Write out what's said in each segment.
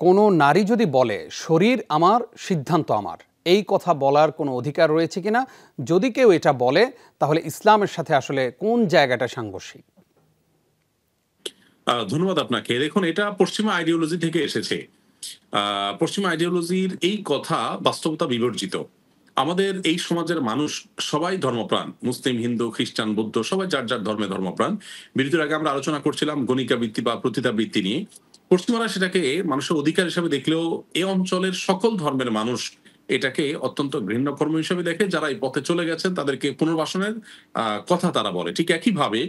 কোনো নারী যদি বলে শরীর আমার সিদ্ধান্ত আমার, এই কথা বলার কোনো অধিকার রয়েছে কিনা? যদি কেউ এটা বলে তাহলে ইসলামের সাথে আসলে কোন জায়গাটা সাংঘর্ষিক? ধন্যবাদ আপনাকে। দেখুন, এটা পশ্চিমা আইডিওলজি থেকে এসেছে। পশ্চিমা আইডিওলজির এই কথা বাস্তবতা বিবর্জিত। আমাদের এই সমাজের মানুষ সবাই ধর্মপ্রাণ। মুসলিম, হিন্দু, খ্রিস্টান, বৌদ্ধ সবাই যার, যার ধর্মে ধর্মপ্রাণ। বিরতির আগে আমরা আলোচনা করছিলাম গণিকা বৃত্তি বা পতিতাবৃত্তি নিয়ে। পশ্চিমারা সেটাকে মানুষের অধিকার হিসেবে দেখলেও এ অঞ্চলের সকল ধর্মের মানুষ এটাকে অত্যন্ত ঘৃণ্য কর্ম হিসেবে দেখে। যারা এই পথে চলে গেছেন তাদেরকে পুনর্বাসনের কথা তারা বলে। ঠিক একইভাবে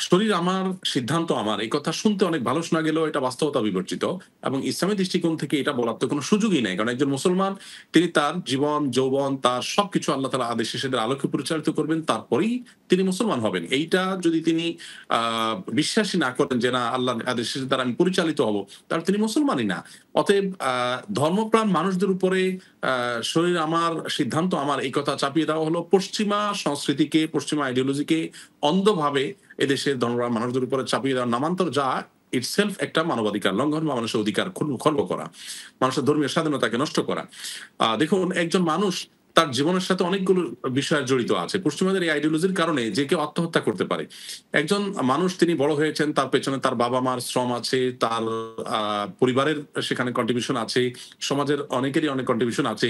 শরীর আমার, সিদ্ধান্ত আমার, এই কথা শুনতে অনেক ভালো শোনা গেলেও এটা বাস্তবতা বিবর্জিত এবং ইসলামী দৃষ্টিকোণ থেকে এটা বলার তো কোনো সুযোগই নাই। কারণ একজন মুসলমান তিনি তার জীবন, যৌবন, তার সবকিছু আল্লাহ তাআলা আদেশ নিষেধের আলোকে পরিচালিত করবেন, তারপরেই তিনি মুসলমান হবেন। এইটা যদি তিনি বিশ্বাসই না করেন যে না আল্লাহর আদেশ নিষেধের দ্বারা আমি পরিচালিত হব, তাহলে তিনি মুসলমানই না। অতএব ধর্মপ্রাণ মানুষদের উপরে শরীর আমার, সিদ্ধান্ত আমার, এই কথা চাপিয়ে দেওয়া হলো পশ্চিমা সংস্কৃতিকে, পশ্চিমা আইডিওলজিকে অন্ধভাবে এদেশের ধর্মপ্রাণ মানুষদের উপরে চাপিয়ে দেওয়ার নামান্তর, যা ইটসেলফ একটা মানবাধিকার লঙ্ঘন বা মানুষের অধিকার খর্ব করা, মানুষের ধর্মীয় স্বাধীনতাকে নষ্ট করা। দেখুন, একজন মানুষ তার জীবনের সাথে অনেকগুলো বিষয় জড়িত আছে। পশ্চিমাদের এই আইডিওলজির কারণে যে কেউ আত্মহত্যা করতে পারে। একজন মানুষ তিনি বড় হয়েছেন, তার পেছনে তার বাবা মার শ্রম আছে, তার পরিবারের সেখানে কন্ট্রিবিউশন আছে, সমাজের অনেকেরই অনেক কন্ট্রিবিউশন আছে।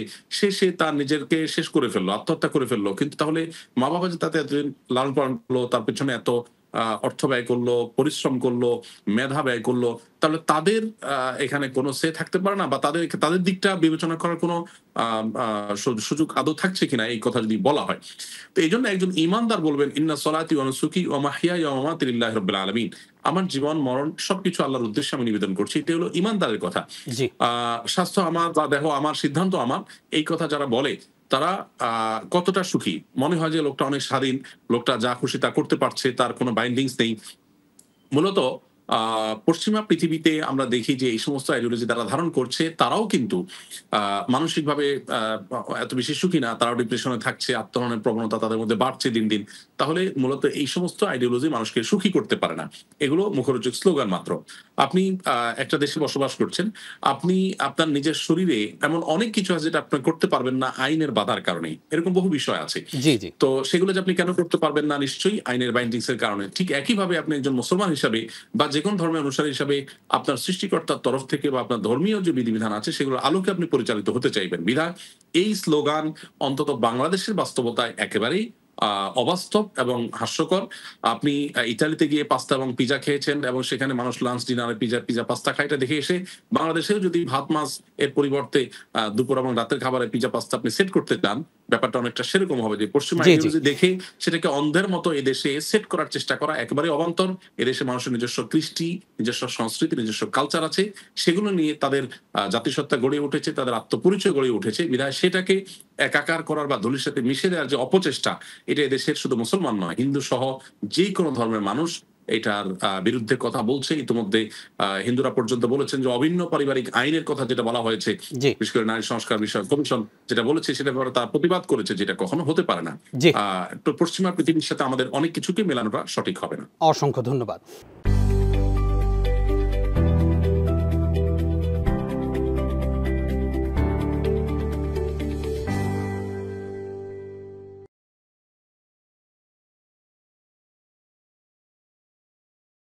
সে তার নিজেকে শেষ করে ফেললো, আত্মহত্যা করে ফেললো। কিন্তু তাহলে মা বাবা যে তাতে এতদিন লালন পালন করলো, তার পেছনে এত অর্থ ব্যয় করলো, পরিশ্রম করলো, মেধা ব্যয় করলো, তাহলে তাদের এখানে কোনো সে থাকতে পারে না, বা তাদের দিকটা বিবেচনা করার কোনো সুযোগ আদৌ থাকছে কিনা এই কথা যদি বলা হয়। তো এই জন্য একজন ইমানদার বলবেন ইন্না সলাতি ওয়া নুসুকি ওয়া মাহইয়ায়া ওয়া মামাতি লিল্লাহি রাব্বিল আলামিন। আমার জীবন মরণ সবকিছু আল্লাহর উদ্দেশ্যে আমি নিবেদন করছি। এটা হলো ইমানদারের কথা। জি। স্বাস্থ্য আমার বা দেহ আমার, সিদ্ধান্ত আমার, এই কথা যারা বলে তারা কতটা সুখী? মনে হয় যে লোকটা অনেক স্বাধীন, লোকটা যা খুশি তা করতে পারছে, তার কোনো বাইন্ডিংস নেই। মূলত পশ্চিমা পৃথিবীতে আমরা দেখি যে এই সমস্ত আইডিওলজি তারা ধারণ করছে, তারাও কিন্তু মানসিকভাবে এত বেশি সুখী না। তারাও ডিপ্রেশনে থাকছে, আত্মহননের প্রবণতা তাদের মধ্যে বাড়ছে দিন, দিন। তাহলে মূলত এই সমস্ত আইডিওলজি মানুষকে সুখী করতে পারে না। এগুলো মুখরোচক স্লোগান মাত্র। আপনি একটা দেশে বসবাস করছেন, আপনি আপনার নিজের শরীরে এমন অনেক কিছু আছে যেটা আপনি করতে পারবেন না আইনের বাধার কারণে। এরকম বহু বিষয় আছে। জি, জি। তো সেগুলো যে আপনি কেন করতে পারবেন না? নিশ্চয়ই আইনের বাইন্ডিংস এর কারণে। ঠিক একইভাবে আপনি একজন মুসলমান হিসাবে বা যেকোনো ধর্মের অনুসারী হিসাবে আপনার সৃষ্টিকর্তার তরফ থেকে বা আপনার ধর্মীয় যে বিধিবিধান আছে সেগুলোর আলোকে আপনি পরিচালিত হতে চাইবেন। বিধায় এই স্লোগান অন্তত বাংলাদেশের বাস্তবতায় একেবারেই অবাস্তব এবং হাস্যকর। আপনি ইতালিতে গিয়ে পাস্তা এবং পিজা খেয়েছেন এবং সেখানে মানুষ লাঞ্চ ডিনারে পিজা পাস্তা খায়, এটা দেখে এসে বাংলাদেশেও যদি ভাত মাছ এর পরিবর্তে দুপুর এবং রাতের খাবারে পিজা পাস্তা আপনি সেট করতে চান, ব্যাপারটা অনেকটা সেরকম হবে যে পশ্চিম জি, জি। আইডিওলজি দেখে সেটাকে অন্ধের মতো এদেশে সেট করার চেষ্টা করা একেবারে অবান্তর। এদেশে মানুষের নিজস্ব কৃষ্টি, নিজস্ব সংস্কৃতি, নিজস্ব কালচার আছে, সেগুলো নিয়ে তাদের জাতিসত্তা গড়ে উঠেছে, তাদের আত্মপরিচয় গড়ে উঠেছে। বিধায় সেটাকে একাকার করার বা দলের সাথে মিশে দেওয়ার যে অপচেষ্টা, এটা এদেশের শুধু মুসলমান নয়, হিন্দু সহ যে কোনো ধর্মের মানুষ এটার বিরুদ্ধে কথা বলছে। ইতিমধ্যে হিন্দুরা পর্যন্ত বলেছেন যে অভিন্ন পারিবারিক আইনের কথা যেটা বলা হয়েছে, জি, বিশেষ করে নারী সংস্কার বিষয়ক কমিশন যেটা বলেছে, সেটা ব্যাপারে তারা প্রতিবাদ করেছে, যেটা কখনো হতে পারে না। জি। তো পশ্চিমা পৃথিবীর সাথে আমাদের অনেক কিছুকে মেলানোটা সঠিক হবে না। অসংখ্য ধন্যবাদ।